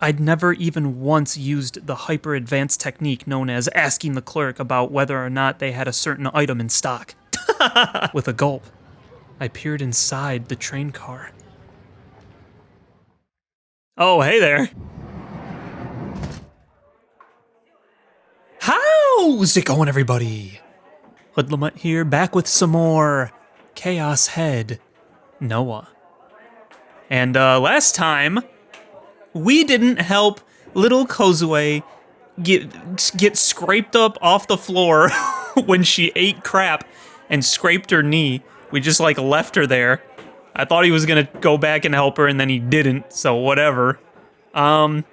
I'd never even once used the hyper-advanced technique known as asking the clerk about whether or not they had a certain item in stock. With a gulp, I peered inside the train car. Oh, hey there. How's it going, everybody? HoodlaMutt here, back with some more Chaos Head Noah. And last time, we didn't help little Kozue get scraped up off the floor when she ate crap and scraped her knee. We just left her there. I thought he was gonna go back and help her, and then he didn't, so whatever. Then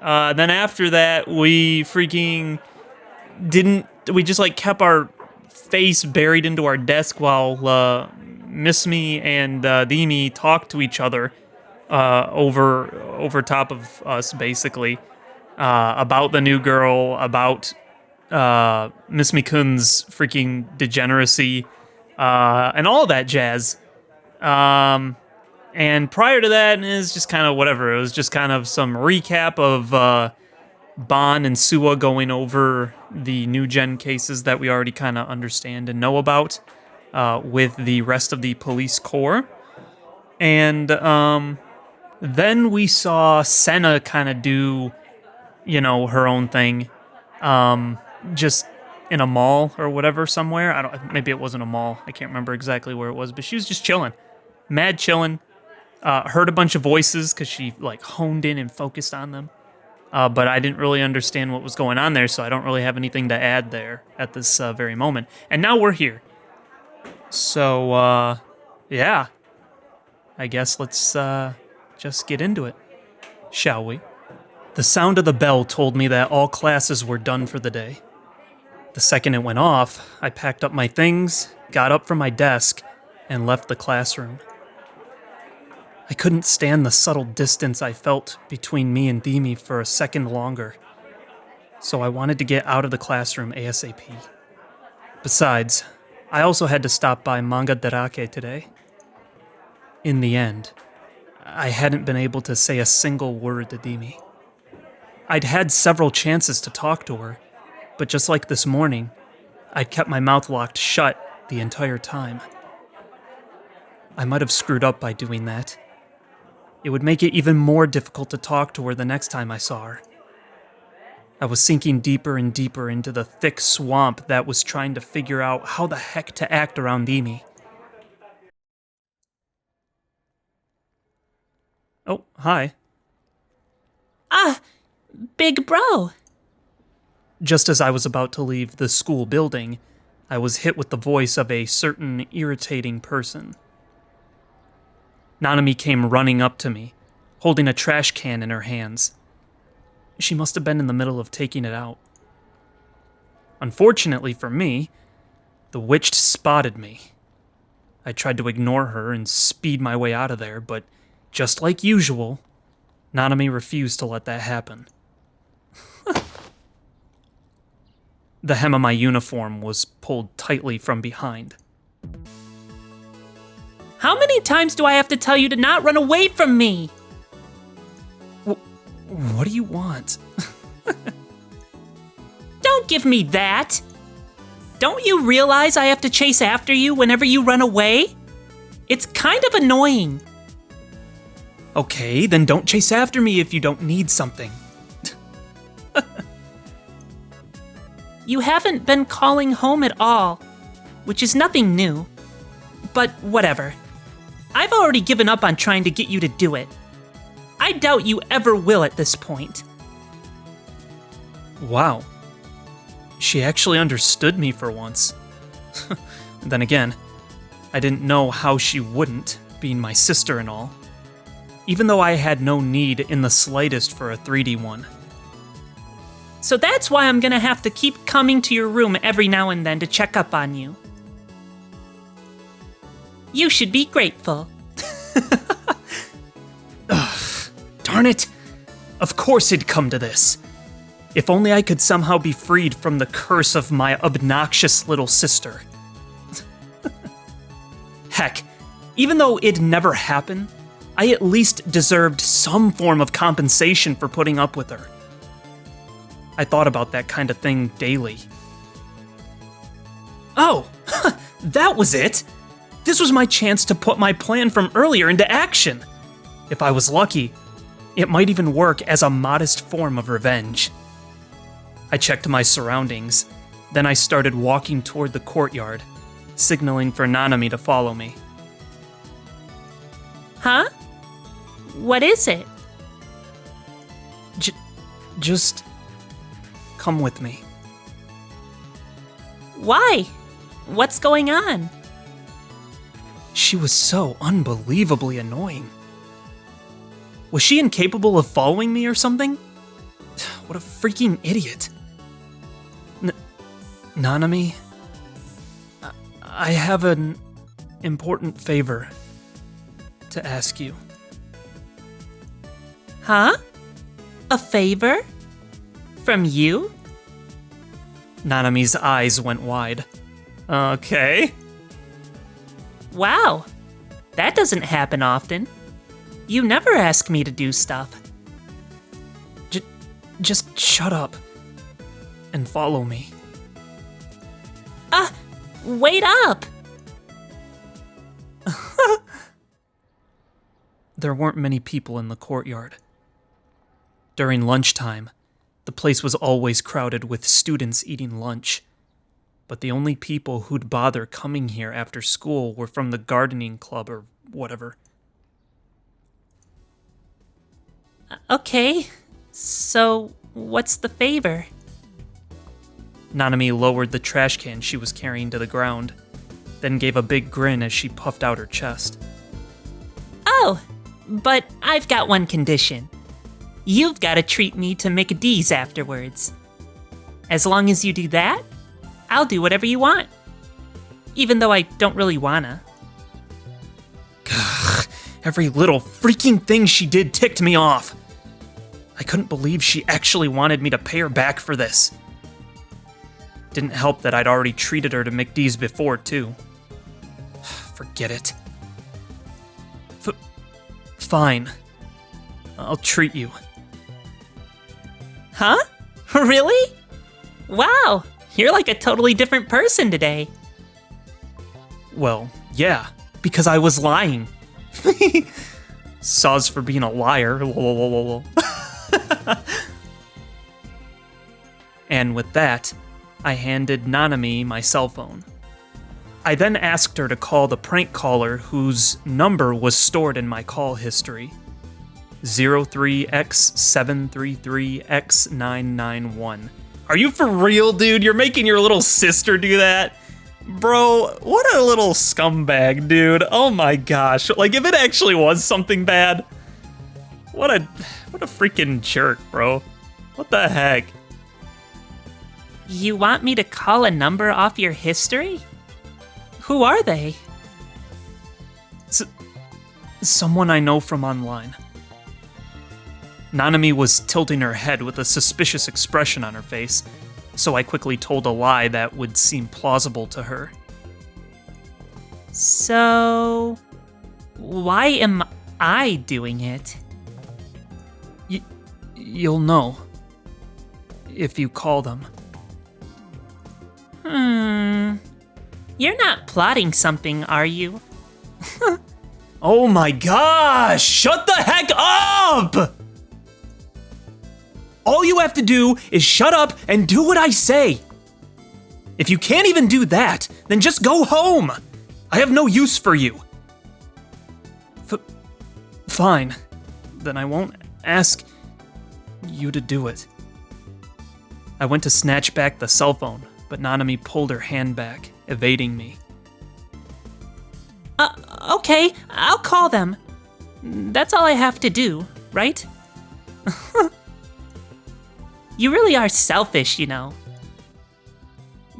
after that, we freaking didn't, we just kept our face buried into our desk while Miss Me and Dimi talked to each other over top of us, basically, about the new girl, about Miss Me-kun's freaking degeneracy, and all that jazz. And prior to that, it was just kind of whatever. It was just kind of some recap of Bon and Suwa going over the new gen cases that we already kind of understand and know about with the rest of the police corps. And then we saw Sena kind of do, her own thing, just in a mall or whatever somewhere. Maybe it wasn't a mall. I can't remember exactly where it was, but she was just chilling. Mad chilling. Heard a bunch of voices because she honed in and focused on them. But I didn't really understand what was going on there, so I don't really have anything to add there at this very moment. And now we're here. So, yeah. I guess let's just get into it, shall we? The sound of the bell told me that all classes were done for the day. The second it went off, I packed up my things, got up from my desk, and left the classroom. I couldn't stand the subtle distance I felt between me and Dimi for a second longer, so I wanted to get out of the classroom ASAP. Besides, I also had to stop by Manga Darake today. In the end, I hadn't been able to say a single word to Dimi. I'd had several chances to talk to her, but just like this morning, I'd kept my mouth locked shut the entire time. I might have screwed up by doing that. It would make it even more difficult to talk to her the next time I saw her. I was sinking deeper and deeper into the thick swamp that was trying to figure out how the heck to act around Dimi. Oh, hi. Ah, big bro. Just as I was about to leave the school building, I was hit with the voice of a certain irritating person. Nanami came running up to me, holding a trash can in her hands. She must have been in the middle of taking it out. Unfortunately for me, the witch spotted me. I tried to ignore her and speed my way out of there, but just like usual, Nanami refused to let that happen. The hem of my uniform was pulled tightly from behind. How many times do I have to tell you to not run away from me? What do you want? Don't give me that! Don't you realize I have to chase after you whenever you run away? It's kind of annoying. Okay, then don't chase after me if you don't need something. You haven't been calling home at all, which is nothing new. But whatever. I've already given up on trying to get you to do it. I doubt you ever will at this point. Wow. She actually understood me for once. Then again, I didn't know how she wouldn't, being my sister and all. Even though I had no need in the slightest for a 3D one. So that's why I'm gonna have to keep coming to your room every now and then to check up on you. You should be grateful. Ugh, darn it! Of course it'd come to this. If only I could somehow be freed from the curse of my obnoxious little sister. Heck, even though it'd never happen, I at least deserved some form of compensation for putting up with her. I thought about that kind of thing daily. Oh, that was it! This was my chance to put my plan from earlier into action. If I was lucky, it might even work as a modest form of revenge. I checked my surroundings, then I started walking toward the courtyard, signaling for Nanami to follow me. Huh? What is it? Just come with me. Why? What's going on? She was so unbelievably annoying. Was she incapable of following me or something? What a freaking idiot. Nanami, I have an important favor to ask you. Huh? A favor? From you? Nanami's eyes went wide. Okay. Wow. That doesn't happen often. You never ask me to do stuff. Just shut up and follow me. Wait up! There weren't many people in the courtyard. During lunchtime, the place was always crowded with students eating lunch. But the only people who'd bother coming here after school were from the gardening club or whatever. Okay, so what's the favor? Nanami lowered the trash can she was carrying to the ground, then gave a big grin as she puffed out her chest. Oh, but I've got one condition. You've got to treat me to McD's afterwards. As long as you do that, I'll do whatever you want. Even though I don't really wanna. Every little freaking thing she did ticked me off. I couldn't believe she actually wanted me to pay her back for this. Didn't help that I'd already treated her to McD's before, too. Forget it. Fine. I'll treat you. Huh? Really? Wow, you're like a totally different person today. Well, yeah, because I was lying. Soz for being a liar. And with that, I handed Nanami my cell phone. I then asked her to call the prank caller whose number was stored in my call history. 03X733X991. Are you for real, dude? You're making your little sister do that? Bro, what a little scumbag, dude. Oh my gosh. Like, if it actually was something bad, what a freaking jerk, bro. What the heck? You want me to call a number off your history? Who are they? Someone I know from online. Nanami was tilting her head with a suspicious expression on her face, so I quickly told a lie that would seem plausible to her. So, why am I doing it? You'll know. If you call them. You're not plotting something, are you? Oh my gosh! Shut the heck up! All you have to do is shut up and do what I say. If you can't even do that, then just go home. I have no use for you. Fine. Then I won't ask you to do it. I went to snatch back the cell phone, but Nanami pulled her hand back, evading me. Okay, I'll call them. That's all I have to do, right? You really are selfish, you know.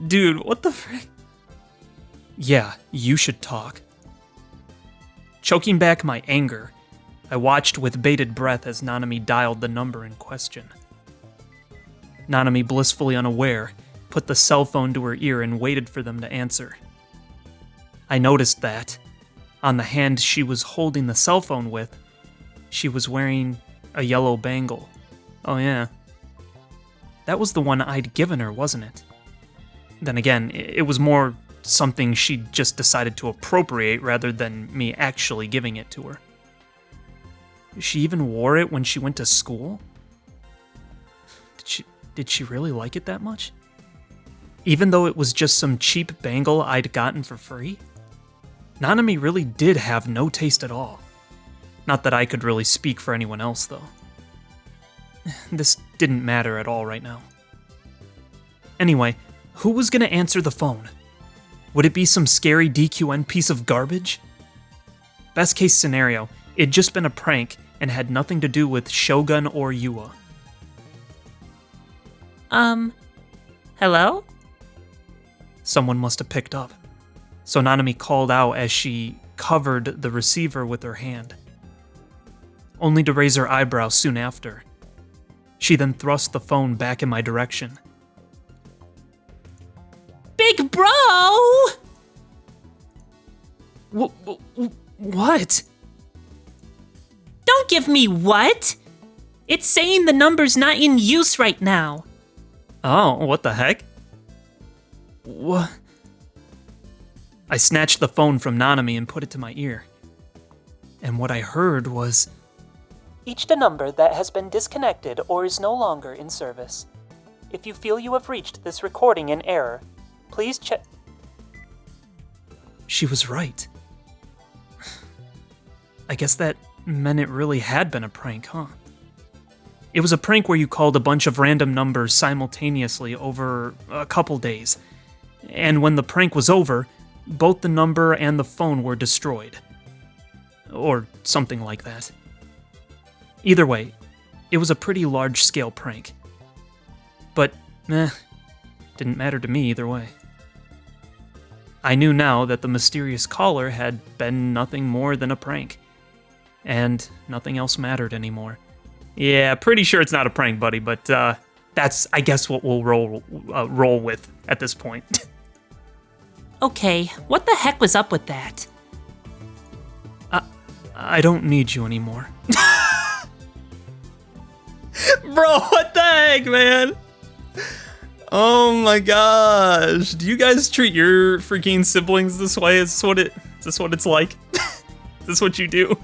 Dude, what the frick? Yeah, you should talk. Choking back my anger, I watched with bated breath as Nanami dialed the number in question. Nanami, blissfully unaware, put the cell phone to her ear and waited for them to answer. I noticed that, on the hand she was holding the cell phone with, She was wearing a yellow bangle. Oh yeah. That was the one I'd given her, wasn't it? Then again, it was more something she just decided to appropriate rather than me actually giving it to her. She even wore it when she went to school? Did she really like it that much? Even though it was just some cheap bangle I'd gotten for free? Nanami really did have no taste at all. Not that I could really speak for anyone else, though. This didn't matter at all right now. Anyway, who was gonna answer the phone? Would it be some scary DQN piece of garbage? Best case scenario, it'd just been a prank and had nothing to do with Shogun or Yua. Hello? Someone must have picked up. So Nanami called out as she covered the receiver with her hand, only to raise her eyebrows soon after. She then thrust the phone back in my direction. Big bro! What? Don't give me what? It's saying the number's not in use right now. Oh, what the heck? What? I snatched the phone from Nanami and put it to my ear. And what I heard was... Each the number that has been disconnected or is no longer in service. If you feel you have reached this recording in error, please check... She was right. I guess that meant it really had been a prank, huh? It was a prank where you called a bunch of random numbers simultaneously over a couple days. And when the prank was over, both the number and the phone were destroyed. Or something like that. Either way, it was a pretty large-scale prank. But, didn't matter to me either way. I knew now that the mysterious caller had been nothing more than a prank. And nothing else mattered anymore. Yeah, pretty sure it's not a prank, buddy, but that's, I guess, what we'll roll with at this point. Okay, what the heck was up with that? I don't need you anymore. Bro, what the heck, man? Oh my gosh. Do you guys treat your freaking siblings this way? Is this what it's like? Is this what you do?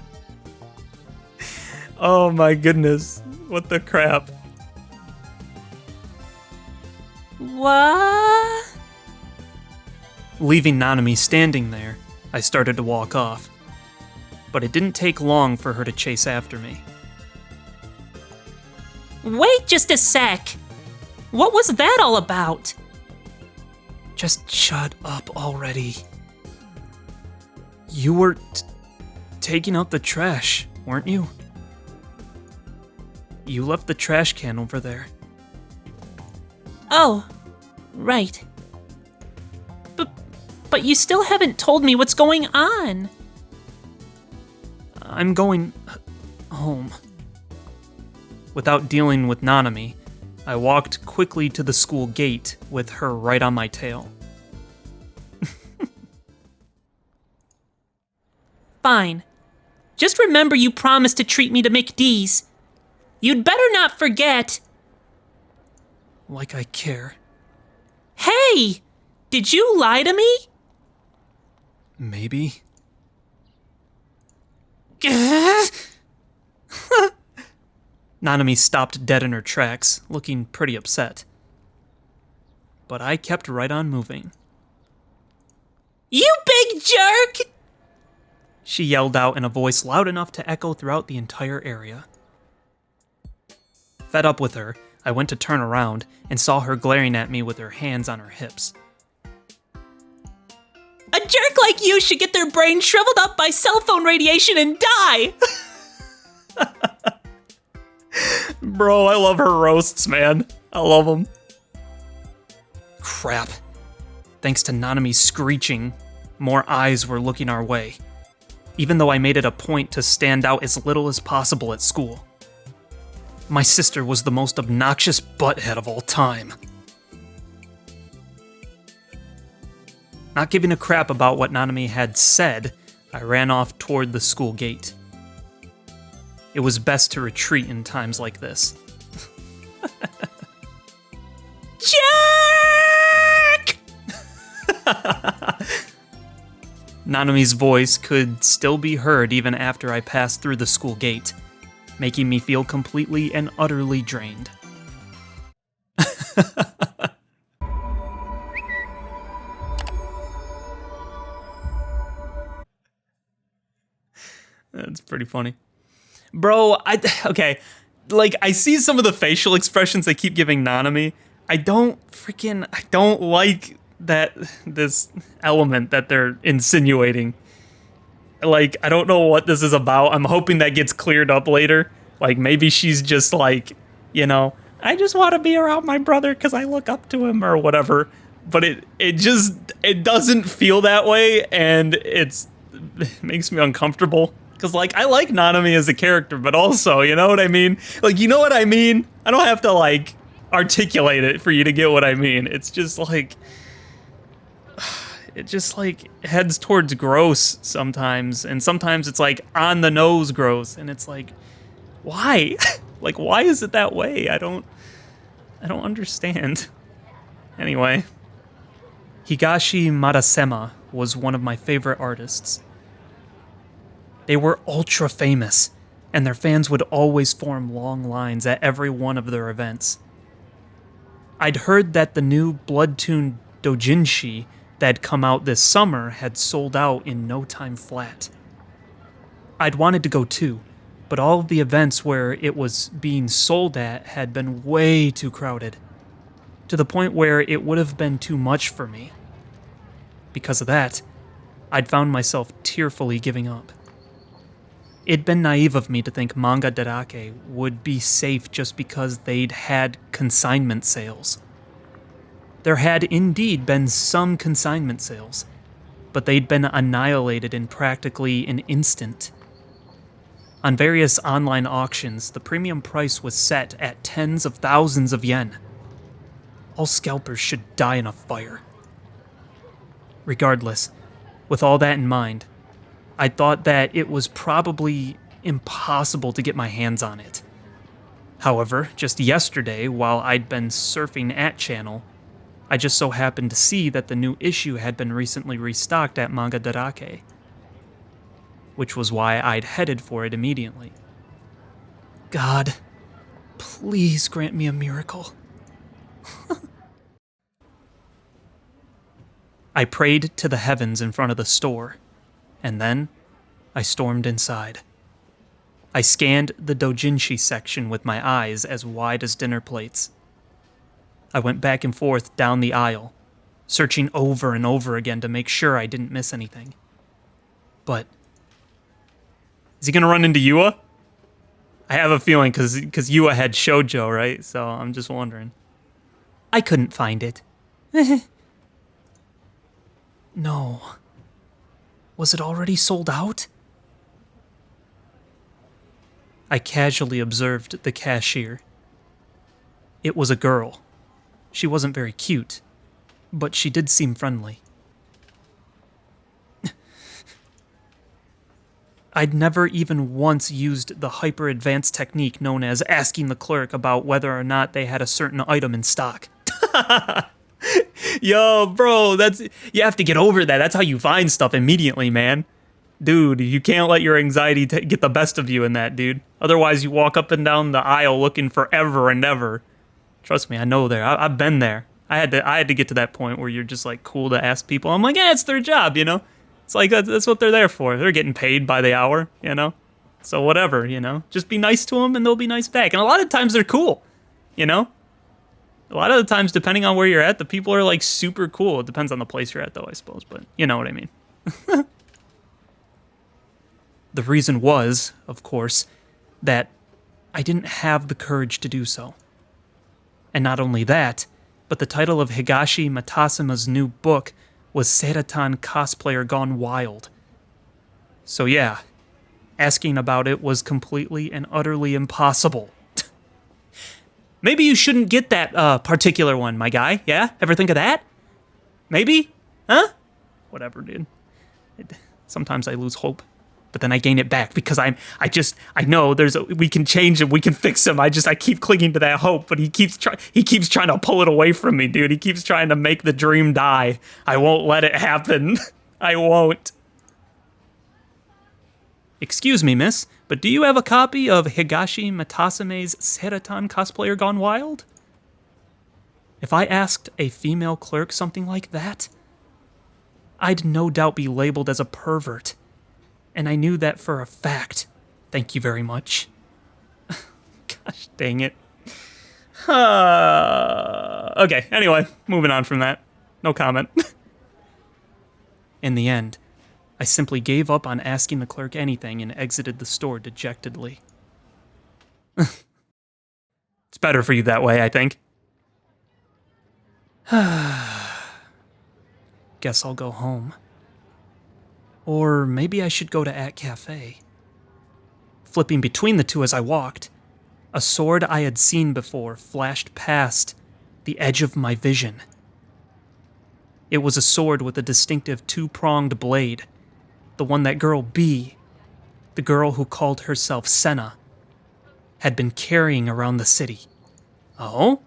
Oh my goodness. What the crap? What? Leaving Nanami standing there, I started to walk off. But it didn't take long for her to chase after me. Wait just a sec. What was that all about? Just shut up already. You were taking out the trash, weren't you? You left the trash can over there. Oh, right. But you still haven't told me what's going on. I'm going home. Without dealing with Nanami, I walked quickly to the school gate with her right on my tail. Fine. Just remember you promised to treat me to McD's. You'd better not forget. Like I care. Hey! Did you lie to me? Maybe. Nanami stopped dead in her tracks, looking pretty upset. But I kept right on moving. You big jerk! She yelled out in a voice loud enough to echo throughout the entire area. Fed up with her, I went to turn around and saw her glaring at me with her hands on her hips. A jerk like you should get their brain shriveled up by cell phone radiation and die! Bro, I love her roasts, man. I love them. Crap. Thanks to Nanami's screeching, more eyes were looking our way, even though I made it a point to stand out as little as possible at school. My sister was the most obnoxious butthead of all time. Not giving a crap about what Nanami had said, I ran off toward the school gate. It was best to retreat in times like this. Jack! Nanami's voice could still be heard even after I passed through the school gate, making me feel completely and utterly drained. That's pretty funny. Bro, okay. Like, I see some of the facial expressions they keep giving Nanami. I don't like this element that they're insinuating. Like, I don't know what this is about. I'm hoping that gets cleared up later. Like, maybe she's just like, you know, I just want to be around my brother because I look up to him or whatever. But it doesn't feel that way, and it makes me uncomfortable. Because, like, I like Nanami as a character, but also, you know what I mean? Like, you know what I mean? I don't have to, like, articulate it for you to get what I mean. It's just, like... It just, like, heads towards gross sometimes. And sometimes it's, like, on the nose gross. And it's like, why? Like, why is it that way? I don't understand. Anyway. Higashi Marasema was one of my favorite artists. They were ultra famous, and their fans would always form long lines at every one of their events. I'd heard that the new Bloodtoon doujinshi that had come out this summer had sold out in no time flat. I'd wanted to go too, but all of the events where it was being sold at had been way too crowded, to the point where it would have been too much for me. Because of that, I'd found myself tearfully giving up. It'd been naive of me to think Manga Darake would be safe just because they'd had consignment sales. There had indeed been some consignment sales, but they'd been annihilated in practically an instant. On various online auctions, the premium price was set at tens of thousands of yen. All scalpers should die in a fire. Regardless, with all that in mind, I thought that it was probably impossible to get my hands on it. However, just yesterday, while I'd been surfing at Channel, I just so happened to see that the new issue had been recently restocked at Manga Darake, which was why I'd headed for it immediately. God, please grant me a miracle. I prayed to the heavens in front of the store, and then I stormed inside. I scanned the doujinshi section with my eyes as wide as dinner plates. I went back and forth down the aisle, searching over and over again to make sure I didn't miss anything. But is he gonna run into Yua? I have a feeling because Yua had shoujo, right? So I'm just wondering. I couldn't find it. No. Was it already sold out? I casually observed the cashier. It was a girl. She wasn't very cute, but she did seem friendly. I'd never even once used the hyper-advanced technique known as asking the clerk about whether or not they had a certain item in stock. Yo, bro, you have to get over that. That's how you find stuff immediately, man. Dude, you can't let your anxiety get the best of you in that, dude. Otherwise, you walk up and down the aisle looking forever and ever. Trust me, I know there. I've been there. I had to get to that point where you're just like cool to ask people. I'm like, yeah, it's their job, you know. It's like that's what they're there for. They're getting paid by the hour, you know. So whatever, you know. Just be nice to them, and they'll be nice back. And a lot of times they're cool, you know. A lot of the times, depending on where you're at, the people are like super cool. It depends on the place you're at, though, I suppose. But you know what I mean. The reason was, of course, that I didn't have the courage to do so. And not only that, but the title of Higashi Matasuma's new book was Seratan Cosplayer Gone Wild. So yeah, asking about it was completely and utterly impossible. Maybe you shouldn't get that particular one, my guy, yeah? Ever think of that? Maybe? Huh? Whatever, dude. Sometimes I lose hope. But then I gain it back because I know we can change him, we can fix him. I keep clinging to that hope, but he keeps trying to pull it away from me, dude. He keeps trying to make the dream die. I won't let it happen. I won't. Excuse me, miss, but do you have a copy of Higashi Matasame's Seratan Cosplayer Gone Wild? If I asked a female clerk something like that, I'd no doubt be labeled as a pervert. And I knew that for a fact. Thank you very much. Gosh dang it. Okay, anyway, moving on from that. No comment. In the end, I simply gave up on asking the clerk anything and exited the store dejectedly. It's better for you that way, I think. Guess I'll go home. Or maybe I should go to At Cafe. Flipping between the two as I walked, a sword I had seen before flashed past the edge of my vision. It was a sword with a distinctive two-pronged blade, the one that girl B, the girl who called herself Sena, had been carrying around the city. Oh?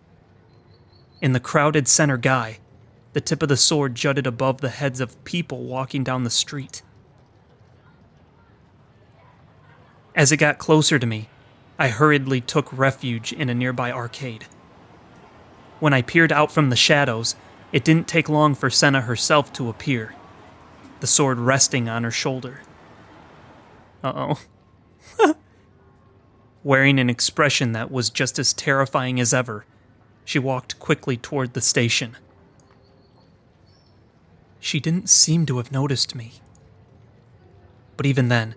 In the crowded center guy, the tip of the sword jutted above the heads of people walking down the street. As it got closer to me, I hurriedly took refuge in a nearby arcade. When I peered out from the shadows, it didn't take long for Sena herself to appear, the sword resting on her shoulder. Uh-oh. Wearing an expression that was just as terrifying as ever, she walked quickly toward the station. She didn't seem to have noticed me. But even then,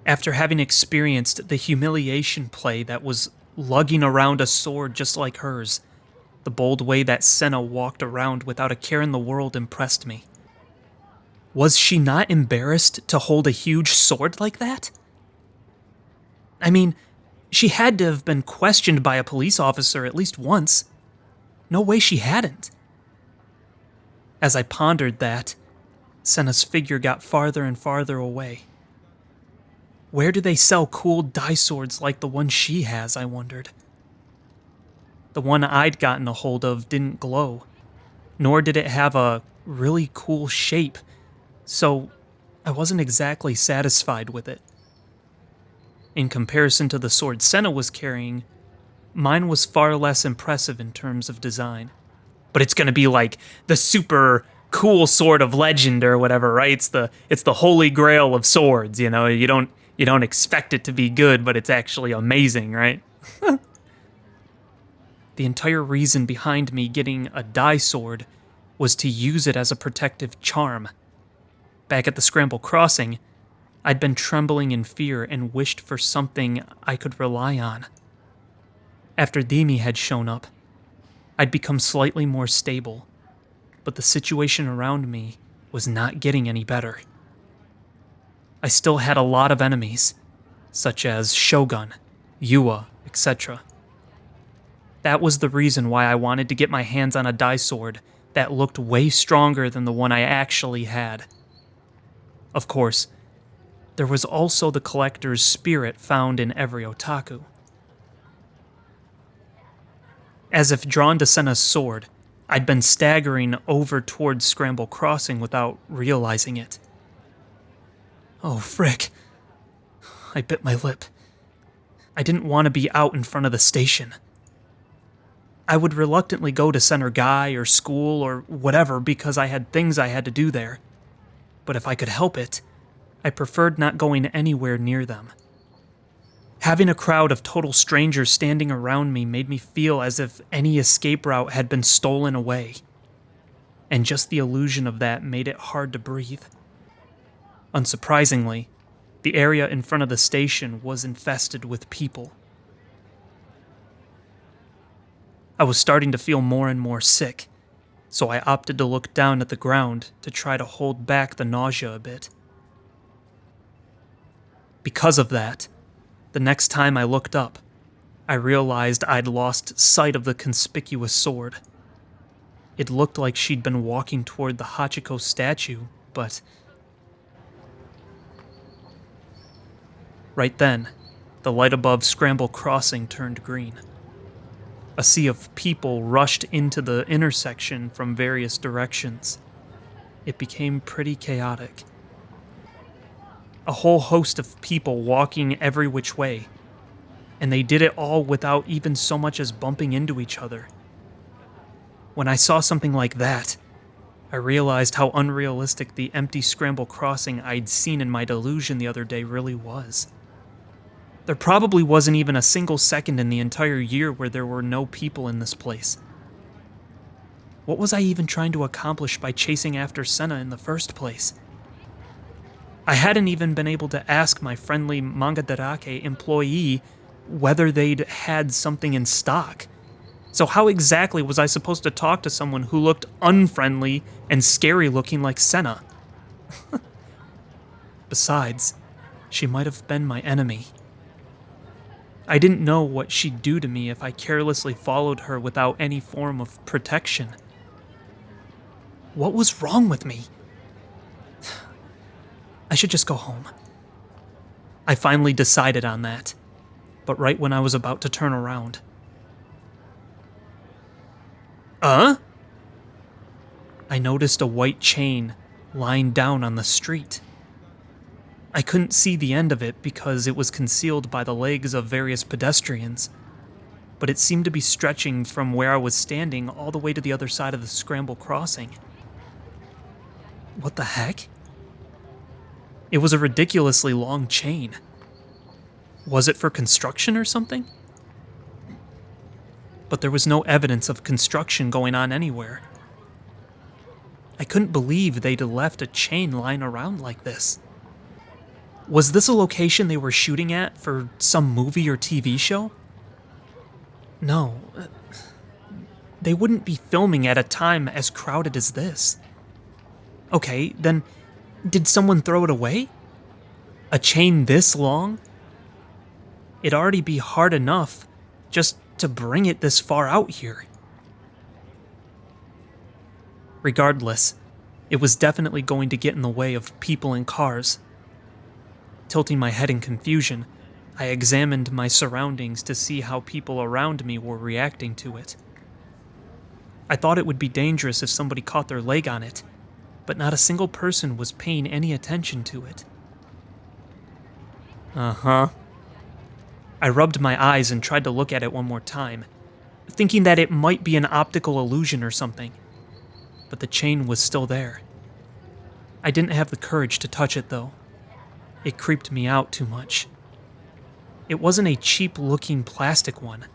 after having experienced the humiliation play that was lugging around a sword just like hers, the bold way that Sena walked around without a care in the world impressed me. Was she not embarrassed to hold a huge sword like that? I mean, she had to have been questioned by a police officer at least once. No way she hadn't. As I pondered that, Sena's figure got farther and farther away. Where do they sell cool dye swords like the one she has, I wondered. The one I'd gotten a hold of didn't glow, nor did it have a really cool shape, so I wasn't exactly satisfied with it. In comparison to the sword Sena was carrying, mine was far less impressive in terms of design. But it's gonna be like the super cool sword of legend or whatever, right? It's the holy grail of swords, you know? You don't expect it to be good, but it's actually amazing, right? The entire reason behind me getting a dye sword was to use it as a protective charm. Back at the Scramble Crossing, I'd been trembling in fear and wished for something I could rely on. After Rimi had shown up, I'd become slightly more stable, but the situation around me was not getting any better. I still had a lot of enemies, such as Shogun, Woah, etc. That was the reason why I wanted to get my hands on a dye sword that looked way stronger than the one I actually had. Of course, there was also the collector's spirit found in every otaku. As if drawn to Sena's sword, I'd been staggering over towards Scramble Crossing without realizing it. Oh, frick. I bit my lip. I didn't want to be out in front of the station. I would reluctantly go to Center Guy or school or whatever because I had things I had to do there. But if I could help it, I preferred not going anywhere near them. Having a crowd of total strangers standing around me made me feel as if any escape route had been stolen away. And just the illusion of that made it hard to breathe. Unsurprisingly, the area in front of the station was infested with people. I was starting to feel more and more sick, so I opted to look down at the ground to try to hold back the nausea a bit. Because of that, the next time I looked up, I realized I'd lost sight of the conspicuous sword. It looked like she'd been walking toward the Hachiko statue, but Right then, the light above Scramble Crossing turned green. A sea of people rushed into the intersection from various directions. It became pretty chaotic. A whole host of people walking every which way, and they did it all without even so much as bumping into each other. When I saw something like that, I realized how unrealistic the empty Scramble Crossing I'd seen in my delusion the other day really was. There probably wasn't even a single second in the entire year where there were no people in this place. What was I even trying to accomplish by chasing after Sena in the first place? I hadn't even been able to ask my friendly Mangadarake employee whether they'd had something in stock. So how exactly was I supposed to talk to someone who looked unfriendly and scary looking like Sena? Besides, she might have been my enemy. I didn't know what she'd do to me if I carelessly followed her without any form of protection. What was wrong with me? I should just go home. I finally decided on that, but right when I was about to turn around. I noticed a white chain lying down on the street. I couldn't see the end of it because it was concealed by the legs of various pedestrians, but it seemed to be stretching from where I was standing all the way to the other side of the Scramble Crossing. What the heck? It was a ridiculously long chain. Was it for construction or something? But there was no evidence of construction going on anywhere. I couldn't believe they'd left a chain lying around like this. Was this a location they were shooting at for some movie or TV show? No. They wouldn't be filming at a time as crowded as this. Okay, then did someone throw it away? A chain this long? It'd already be hard enough just to bring it this far out here. Regardless, it was definitely going to get in the way of people and cars. Tilting my head in confusion, I examined my surroundings to see how people around me were reacting to it. I thought it would be dangerous if somebody caught their leg on it, but not a single person was paying any attention to it. I rubbed my eyes and tried to look at it one more time, thinking that it might be an optical illusion or something, but the chain was still there. I didn't have the courage to touch it, though. It creeped me out too much. It wasn't a cheap-looking plastic one.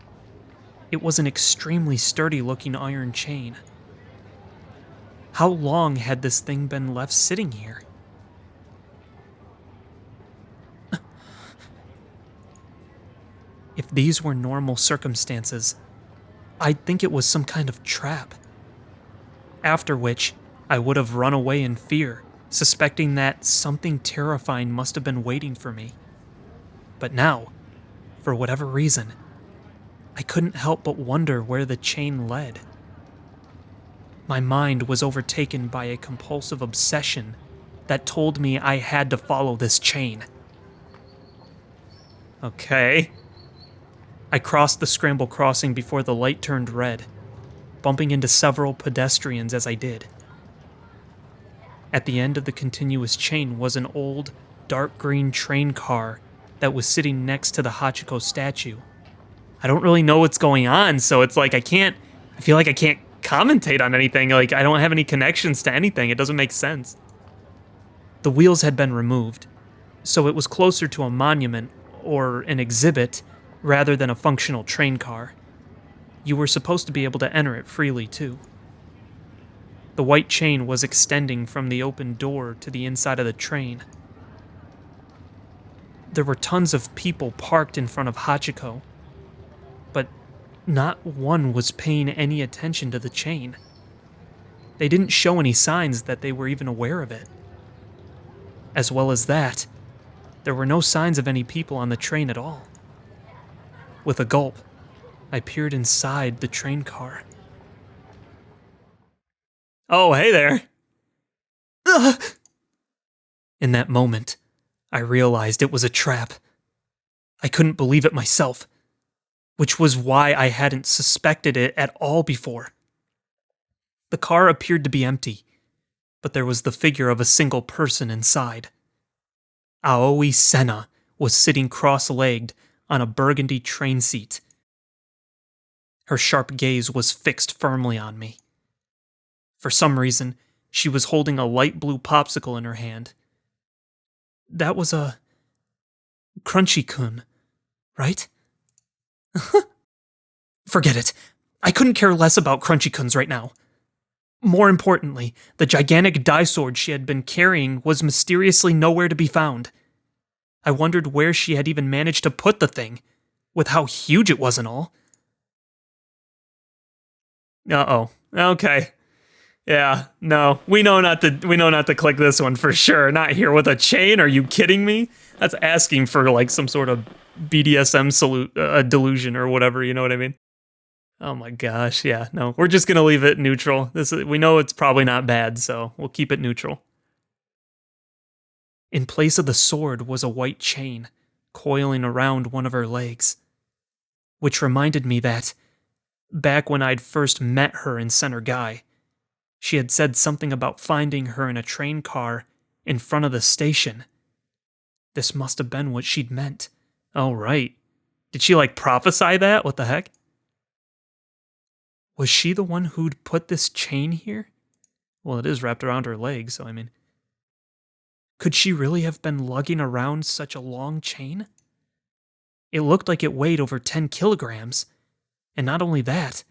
It was an extremely sturdy-looking iron chain. How long had this thing been left sitting here? If these were normal circumstances, I'd think it was some kind of trap. After which, I would have run away in fear, suspecting that something terrifying must have been waiting for me. But now, for whatever reason, I couldn't help but wonder where the chain led. My mind was overtaken by a compulsive obsession that told me I had to follow this chain. Okay. I crossed the Scramble Crossing before the light turned red, bumping into several pedestrians as I did. At the end of the continuous chain was an old, dark green train car that was sitting next to the Hachiko statue. I don't really know what's going on, so it's like I feel like I can't commentate on anything. Like, I don't have any connections to anything. It doesn't make sense. The wheels had been removed, so it was closer to a monument or an exhibit rather than a functional train car. You were supposed to be able to enter it freely, too. The white chain was extending from the open door to the inside of the train. There were tons of people parked in front of Hachiko, but not one was paying any attention to the chain. They didn't show any signs that they were even aware of it. As well as that, there were no signs of any people on the train at all. With a gulp, I peered inside the train car. Oh, hey there. Ugh. In that moment, I realized it was a trap. I couldn't believe it myself, which was why I hadn't suspected it at all before. The car appeared to be empty, but there was the figure of a single person inside. Aoi Sena was sitting cross-legged on a burgundy train seat. Her sharp gaze was fixed firmly on me. For some reason, she was holding a light blue popsicle in her hand. That was a Crunchy-kun, right? Forget it. I couldn't care less about Crunchy-kuns right now. More importantly, the gigantic dye sword she had been carrying was mysteriously nowhere to be found. I wondered where she had even managed to put the thing, with how huge it was and all. Uh-oh. Okay. Yeah, no. We know not to click this one for sure. Not here with a chain. Are you kidding me? That's asking for like some sort of BDSM delusion or whatever, you know what I mean? Oh my gosh, yeah, no. We're just gonna leave it neutral. We know it's probably not bad, so we'll keep it neutral. In place of the sword was a white chain, coiling around one of her legs. Which reminded me that, back when I'd first met her in Center Guy, she had said something about finding her in a train car in front of the station. This must have been what she'd meant. Oh, right. Did she, like, prophesy that? What the heck? Was she the one who'd put this chain here? Well, it is wrapped around her leg, so I mean... Could she really have been lugging around such a long chain? It looked like it weighed over 10 kilograms. And not only that,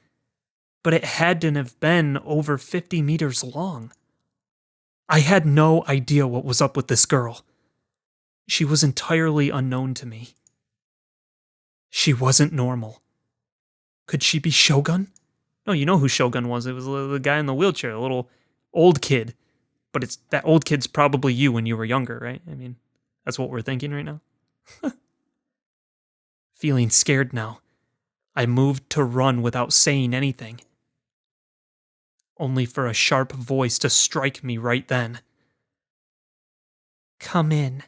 but it had to have been over 50 meters long. I had no idea what was up with this girl. She was entirely unknown to me. She wasn't normal. Could she be Shogun? No, you know who Shogun was. It was the guy in the wheelchair, the little old kid. But that old kid's probably you when you were younger, right? I mean, that's what we're thinking right now. Feeling scared now, I moved to run without saying anything. Only for a sharp voice to strike me right then. Come in.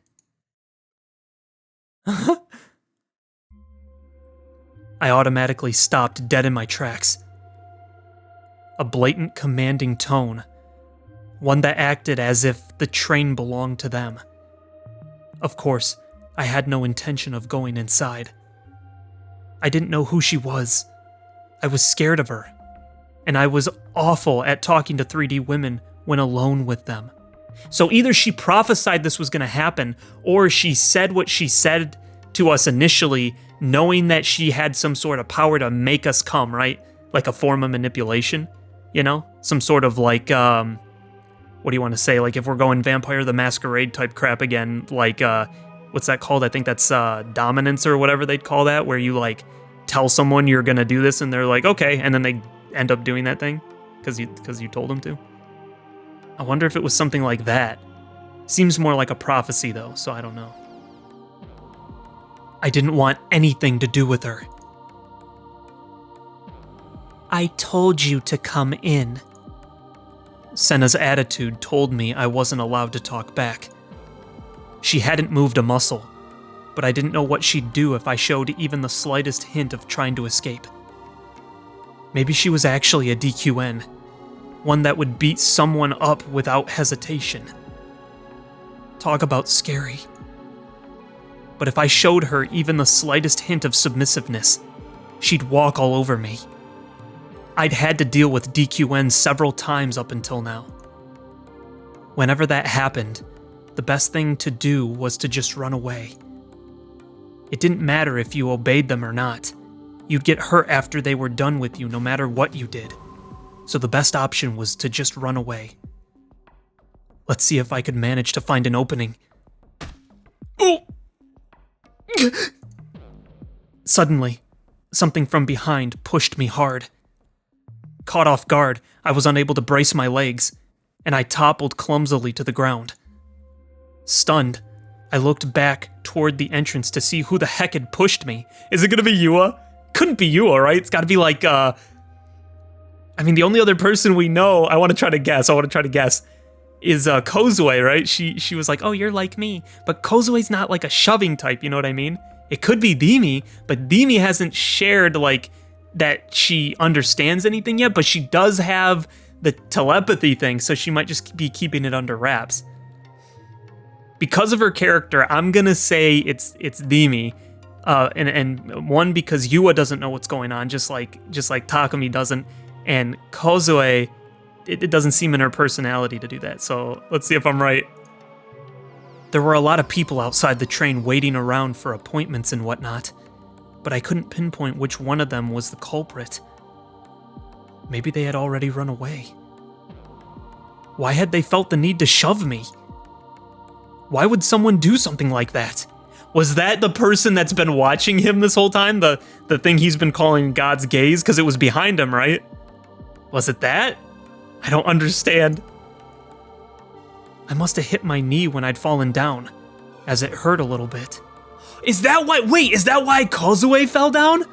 I automatically stopped dead in my tracks. A blatant commanding tone. One that acted as if the train belonged to them. Of course, I had no intention of going inside. I didn't know who she was. I was scared of her. And I was awful at talking to 3D women when alone with them. So either she prophesied this was going to happen, or she said what she said to us initially, knowing that she had some sort of power to make us come, right? Like a form of manipulation, you know? Some sort of like, what do you want to say? Like if we're going Vampire the Masquerade type crap again, like, what's that called? I think that's dominance or whatever they'd call that, where you like tell someone you're going to do this and they're like, okay, and then they end up doing that thing because you told them to. I wonder if it was something like that. Seems more like a prophecy though, so I don't know. I didn't want anything to do with her. I told you to come in. Sena's attitude told me I wasn't allowed to talk back. She hadn't moved a muscle, but I didn't know what she'd do if I showed even the slightest hint of trying to escape. Maybe she was actually a DQN, one that would beat someone up without hesitation. Talk about scary. But if I showed her even the slightest hint of submissiveness, she'd walk all over me. I'd had to deal with DQN several times up until now. Whenever that happened, the best thing to do was to just run away. It didn't matter if you obeyed them or not. You'd get hurt after they were done with you no matter what you did. So the best option was to just run away. Let's see if I could manage to find an opening. Oh! Suddenly, something from behind pushed me hard. Caught off guard, I was unable to brace my legs, and I toppled clumsily to the ground. Stunned, I looked back toward the entrance to see who the heck had pushed me. Is it gonna be Yua? Couldn't be Yua, right? It's gotta be like, I mean, the only other person we know, I want to try to guess, is Kozue, right? She was like, oh, you're like me. But Kozue's not like a shoving type, you know what I mean? It could be Dimi, but Dimi hasn't shared, like, that she understands anything yet, but she does have the telepathy thing, so she might just be keeping it under wraps. Because of her character, I'm gonna say it's Dimi. And one, because Yua doesn't know what's going on, just like Takumi doesn't, and Kozue, it doesn't seem in her personality to do that. So let's see if I'm right. There were a lot of people outside the train waiting around for appointments and whatnot, but I couldn't pinpoint which one of them was the culprit. Maybe they had already run away. Why had they felt the need to shove me? Why would someone do something like that? Was that the person that's been watching him this whole time? The thing he's been calling God's gaze? Because it was behind him, right? Was it that? I don't understand. I must have hit my knee when I'd fallen down, as it hurt a little bit. Is that why Kozue fell down?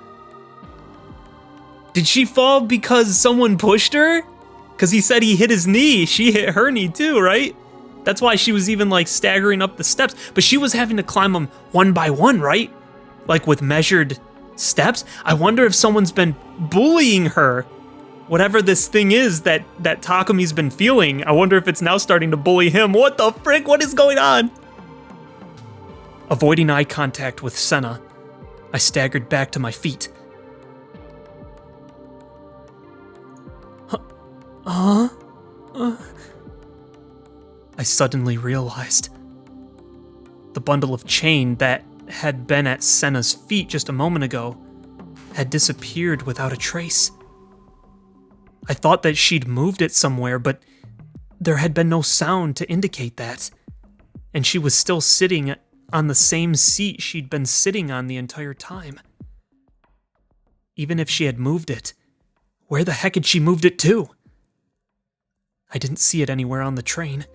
Did she fall because someone pushed her? Because he said he hit his knee. She hit her knee too, right? That's why she was even like staggering up the steps, but she was having to climb them one by one, right? Like with measured steps. I wonder if someone's been bullying her. Whatever this thing is that Takumi's been feeling, I wonder if it's now starting to bully him. What the frick? What is going on? Avoiding eye contact with Sena, I staggered back to my feet. I suddenly realized the bundle of chain that had been at Sena's feet just a moment ago had disappeared without a trace. I thought that she'd moved it somewhere, but there had been no sound to indicate that, and she was still sitting on the same seat she'd been sitting on the entire time. Even if she had moved it, where the heck had she moved it to? I didn't see it anywhere on the train.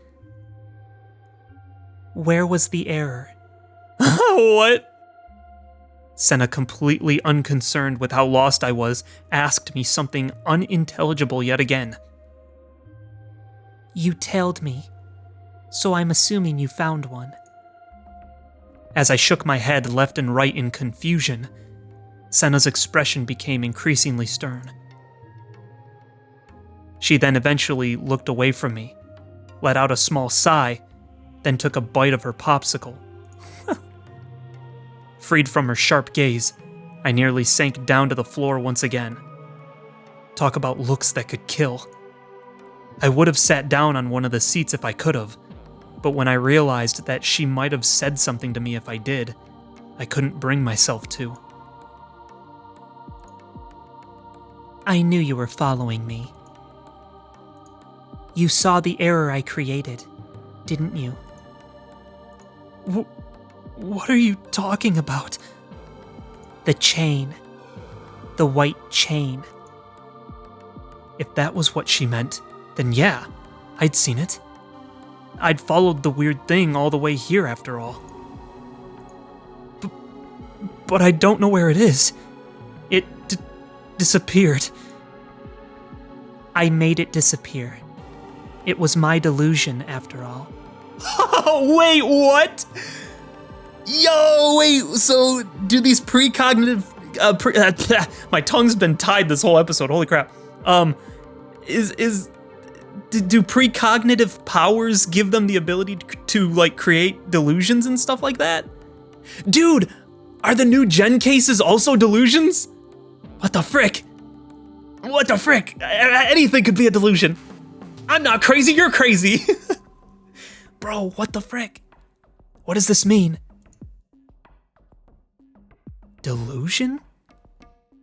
Where was the error? What? Sena, completely unconcerned with how lost I was, asked me something unintelligible yet again. You tailed me, so I'm assuming you found one. As I shook my head left and right in confusion, Sena's expression became increasingly stern. She then eventually looked away from me, let out a small sigh, then took a bite of her popsicle. Freed from her sharp gaze, I nearly sank down to the floor once again. Talk about looks that could kill. I would have sat down on one of the seats if I could have, but when I realized that she might have said something to me if I did, I couldn't bring myself to. I knew you were following me. You saw the error I created, didn't you? What are you talking about? The chain. The white chain. If that was what she meant, then yeah, I'd seen it. I'd followed the weird thing all the way here after all. But I don't know where it is. It disappeared. I made it disappear. It was my delusion, after all. Wait, what? Yo, wait, so do these precognitive... my tongue's been tied this whole episode, holy crap. Do precognitive powers give them the ability to, like, create delusions and stuff like that? Dude, are the new gen cases also delusions? What the frick? What the frick? Anything could be a delusion. I'm not crazy, you're crazy. Bro, what the frick? What does this mean? Delusion?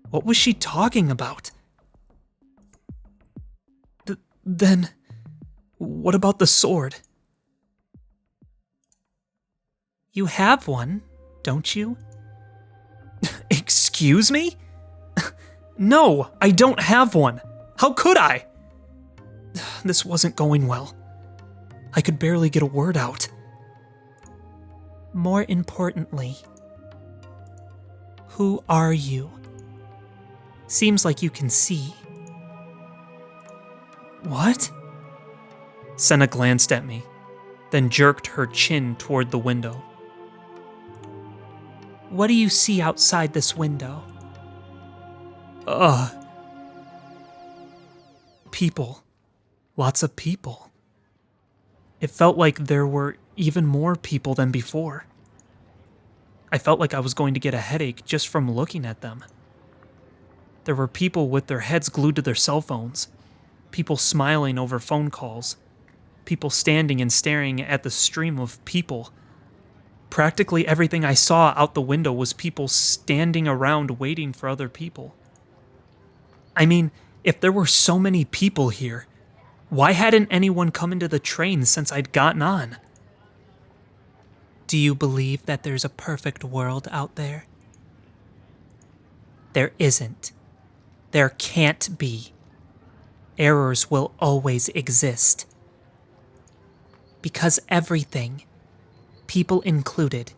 What was she talking about? Then, what about the sword? You have one, don't you? Excuse me? No, I don't have one. How could I? This wasn't going well. I could barely get a word out. More importantly, who are you? Seems like you can see. What? Sena glanced at me, then jerked her chin toward the window. What do you see outside this window? People. Lots of people. It felt like there were even more people than before. I felt like I was going to get a headache just from looking at them. There were people with their heads glued to their cell phones, people smiling over phone calls, people standing and staring at the stream of people. Practically everything I saw out the window was people standing around waiting for other people. I mean, if there were so many people here, why hadn't anyone come into the train since I'd gotten on? Do you believe that there's a perfect world out there? There isn't. There can't be. Errors will always exist. Because everything, people included,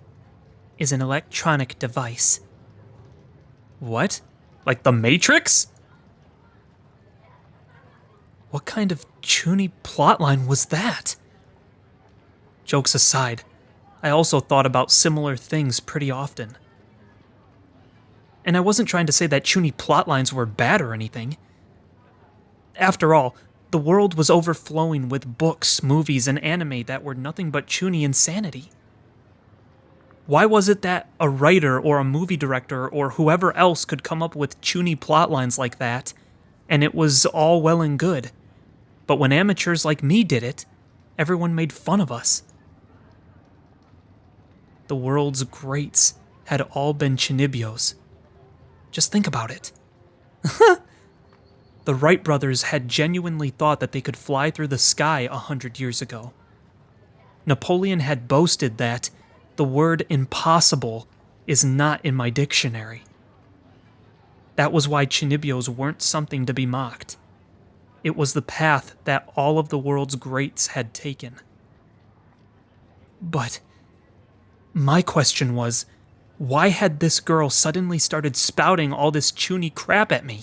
is an electronic device. What? Like the Matrix? What kind of chuny plotline was that? Jokes aside, I also thought about similar things pretty often. And I wasn't trying to say that chuny plotlines were bad or anything. After all, the world was overflowing with books, movies, and anime that were nothing but chuny insanity. Why was it that a writer or a movie director or whoever else could come up with chuny plotlines like that, and it was all well and good? But when amateurs like me did it, everyone made fun of us. The world's greats had all been chinibyos. Just think about it. The Wright brothers had genuinely thought that they could fly through the sky 100 years ago. Napoleon had boasted that the word impossible is not in my dictionary. That was why chinibyos weren't something to be mocked. It was the path that all of the world's greats had taken. But my question was, why had this girl suddenly started spouting all this chuny crap at me?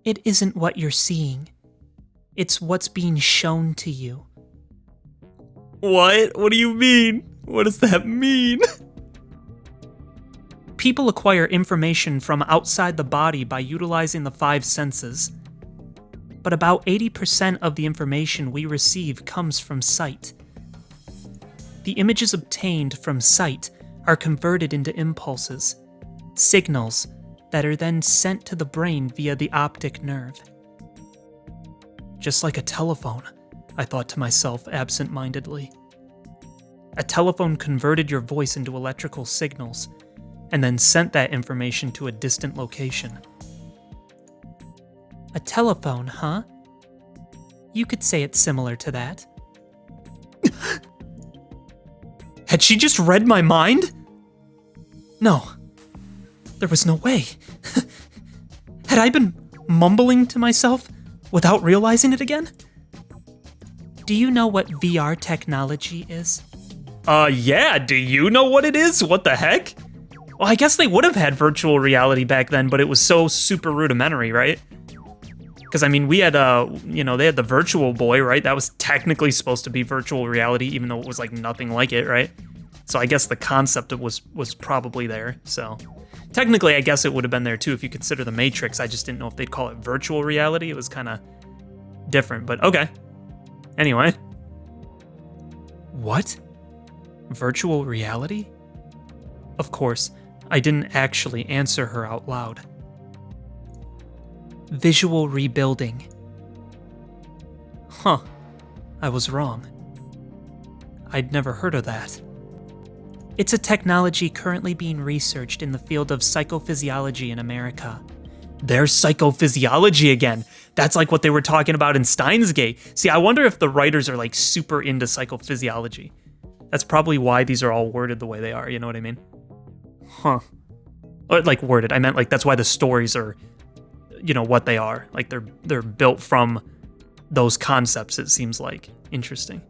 It isn't what you're seeing. It's what's being shown to you. What? What do you mean? What does that mean? People acquire information from outside the body by utilizing the 5 senses. But about 80% of the information we receive comes from sight. The images obtained from sight are converted into impulses, signals that are then sent to the brain via the optic nerve. Just like a telephone, I thought to myself absent-mindedly. A telephone converted your voice into electrical signals, and then sent that information to a distant location. A telephone, huh? You could say it's similar to that. Had she just read my mind? No. There was no way. Had I been mumbling to myself without realizing it again? Do you know what VR technology is? Yeah, do you know what it is? What the heck? Well, I guess they would have had virtual reality back then, but it was so super rudimentary, right? Because, I mean, we had, they had the Virtual Boy, right? That was technically supposed to be virtual reality, even though it was, like, nothing like it, right? So I guess the concept was probably there, so... Technically, I guess it would have been there, too, if you consider the Matrix. I just didn't know if they'd call it virtual reality. It was kind of different, but okay. Anyway. What? Virtual reality? Of course, I didn't actually answer her out loud. Visual rebuilding. Huh. I was wrong. I'd never heard of that. It's a technology currently being researched in the field of psychophysiology in America. There's psychophysiology again. That's like what they were talking about in Steins Gate. See, I wonder if the writers are like super into psychophysiology. That's probably why these are all worded the way they are, you know what I mean? Huh. Or, like, worded. I meant, like, that's why the stories are, you know, what they are. Like, they're built from those concepts, it seems like. Interesting.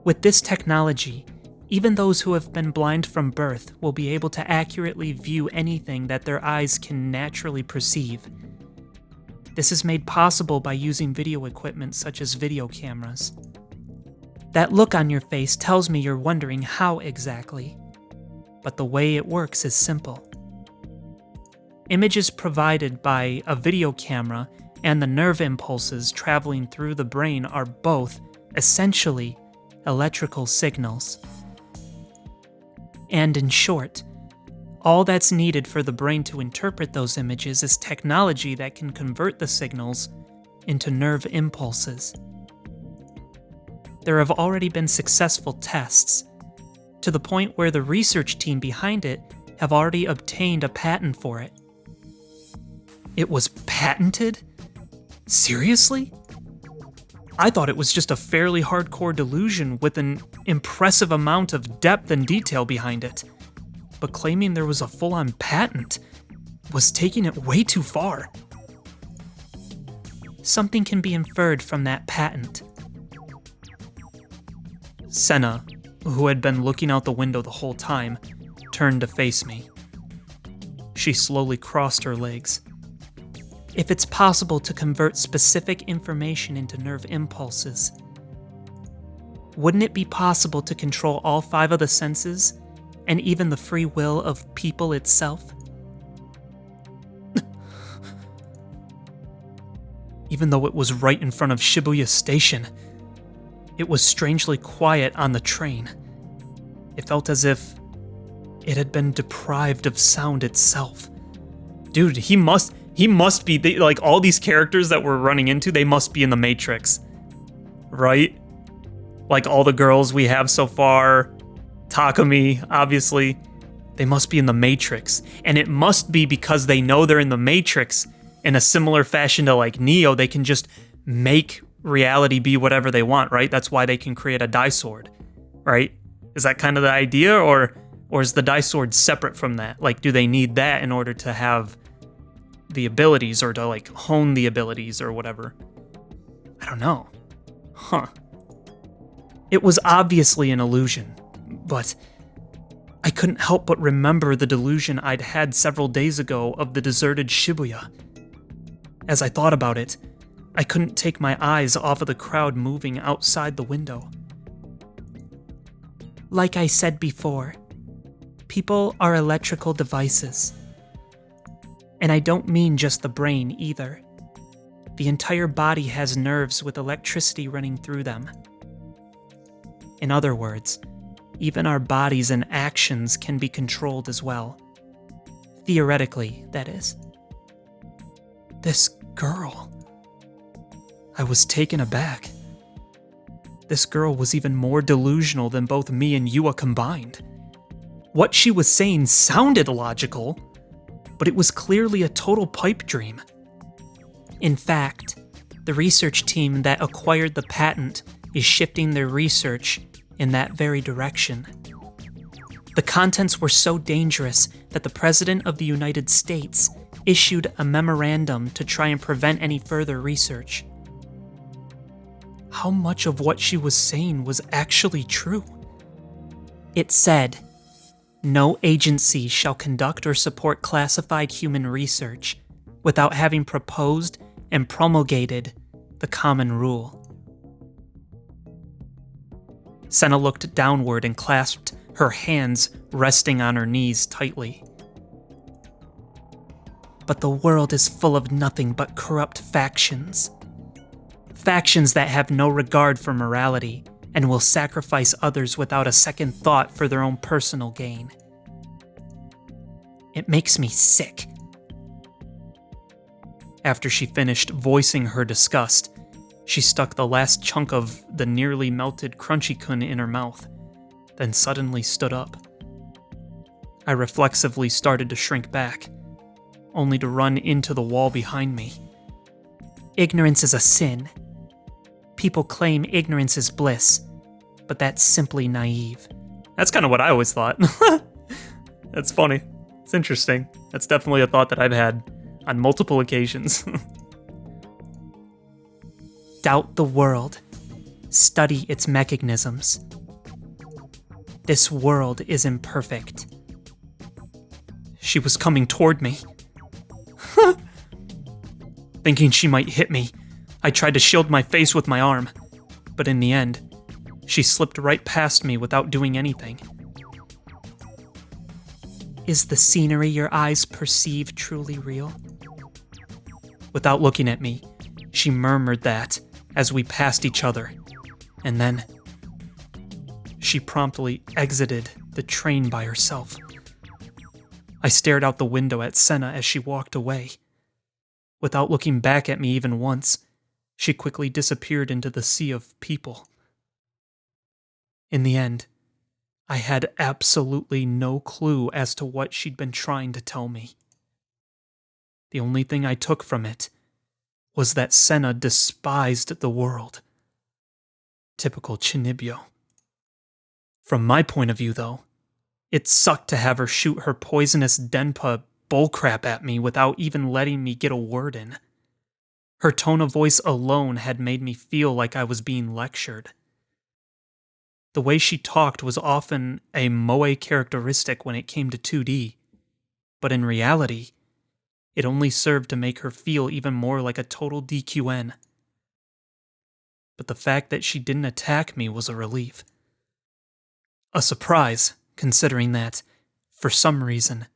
With this technology, even those who have been blind from birth will be able to accurately view anything that their eyes can naturally perceive. This is made possible by using video equipment such as video cameras. That look on your face tells me you're wondering how exactly. But the way it works is simple. Images provided by a video camera and the nerve impulses traveling through the brain are both, essentially, electrical signals. And in short, all that's needed for the brain to interpret those images is technology that can convert the signals into nerve impulses. There have already been successful tests, to the point where the research team behind it have already obtained a patent for it. It was patented? Seriously? I thought it was just a fairly hardcore delusion with an impressive amount of depth and detail behind it. But claiming there was a full-on patent was taking it way too far. Something can be inferred from that patent. Sena, who had been looking out the window the whole time, turned to face me. She slowly crossed her legs. If it's possible to convert specific information into nerve impulses, wouldn't it be possible to control all 5 of the senses, and even the free will of people itself? Even though it was right in front of Shibuya Station, it was strangely quiet on the train. It felt as if it had been deprived of sound itself. Dude, he must be, like, all these characters that we're running into, they must be in the Matrix, right? Like, all the girls we have so far, Takumi, obviously, they must be in the Matrix. And it must be because they know they're in the Matrix in a similar fashion to, like, Neo. They can just make reality be whatever they want, right? That's why they can create a die sword, right? Is that kind of the idea, or is the die sword separate from that? Like, do they need that in order to have the abilities, or to, like, hone the abilities or whatever? I don't know. Huh. It was obviously an illusion, but I couldn't help but remember the delusion I'd had several days ago of the deserted Shibuya. As I thought about it, I couldn't take my eyes off of the crowd moving outside the window. Like I said before, people are electrical devices. And I don't mean just the brain either. The entire body has nerves with electricity running through them. In other words, even our bodies and actions can be controlled as well. Theoretically, that is. This girl. I was taken aback. This girl was even more delusional than both me and Yua combined. What she was saying sounded logical, but it was clearly a total pipe dream. In fact, the research team that acquired the patent is shifting their research in that very direction. The contents were so dangerous that the President of the United States issued a memorandum to try and prevent any further research. How much of what she was saying was actually true? It said, "No agency shall conduct or support classified human research without having proposed and promulgated the common rule." Sena looked downward and clasped her hands, resting on her knees tightly. But the world is full of nothing but corrupt factions. Factions that have no regard for morality and will sacrifice others without a second thought for their own personal gain. It makes me sick. After she finished voicing her disgust, she stuck the last chunk of the nearly melted crunchy-kun in her mouth, then suddenly stood up. I reflexively started to shrink back, only to run into the wall behind me. Ignorance is a sin. People claim ignorance is bliss, but that's simply naive. That's kind of what I always thought. That's funny. It's interesting. That's definitely a thought that I've had on multiple occasions. Doubt the world. Study its mechanisms. This world is imperfect. She was coming toward me. Thinking she might hit me, I tried to shield my face with my arm, but in the end, She slipped right past me without doing anything. Is the scenery your eyes perceive truly real? Without looking at me, she murmured that as we passed each other, and then she promptly exited the train by herself. I stared out the window at Sena as she walked away. Without looking back at me even once, she quickly disappeared into the sea of people. In the end, I had absolutely no clue as to what she'd been trying to tell me. The only thing I took from it was that Sena despised the world. Typical Chinibyo. From my point of view, though, it sucked to have her shoot her poisonous Denpa bullcrap at me without even letting me get a word in. Her tone of voice alone had made me feel like I was being lectured. The way she talked was often a moe characteristic when it came to 2D, but in reality, it only served to make her feel even more like a total DQN. But the fact that she didn't attack me was a relief. A surprise, considering that, for some reason,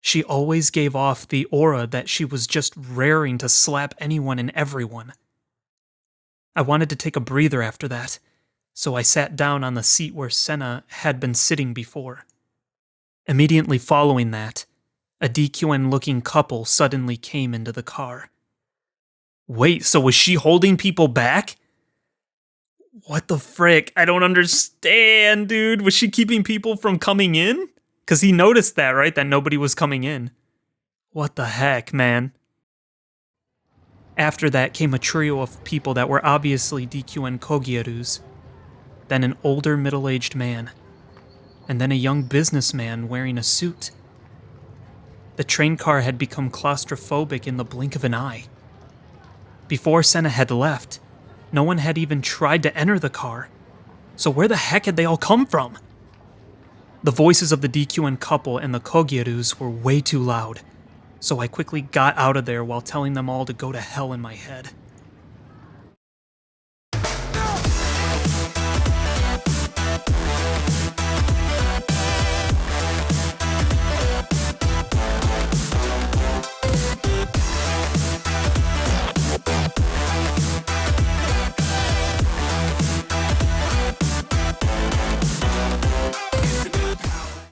she always gave off the aura that she was just raring to slap anyone and everyone. I wanted to take a breather after that, so I sat down on the seat where Sena had been sitting before. Immediately following that, a DQN-looking couple suddenly came into the car. Wait, so was she holding people back? What the frick? I don't understand, dude. Was she keeping people from coming in? Because he noticed that, right? That nobody was coming in. What the heck, man? After that came a trio of people that were obviously DQN Kogiarus. Then an older middle-aged man. And then a young businessman wearing a suit. The train car had become claustrophobic in the blink of an eye. Before Sena had left, no one had even tried to enter the car. So where the heck had they all come from? The voices of the DQN couple and the Kogiarus were way too loud, so I quickly got out of there while telling them all to go to hell in my head.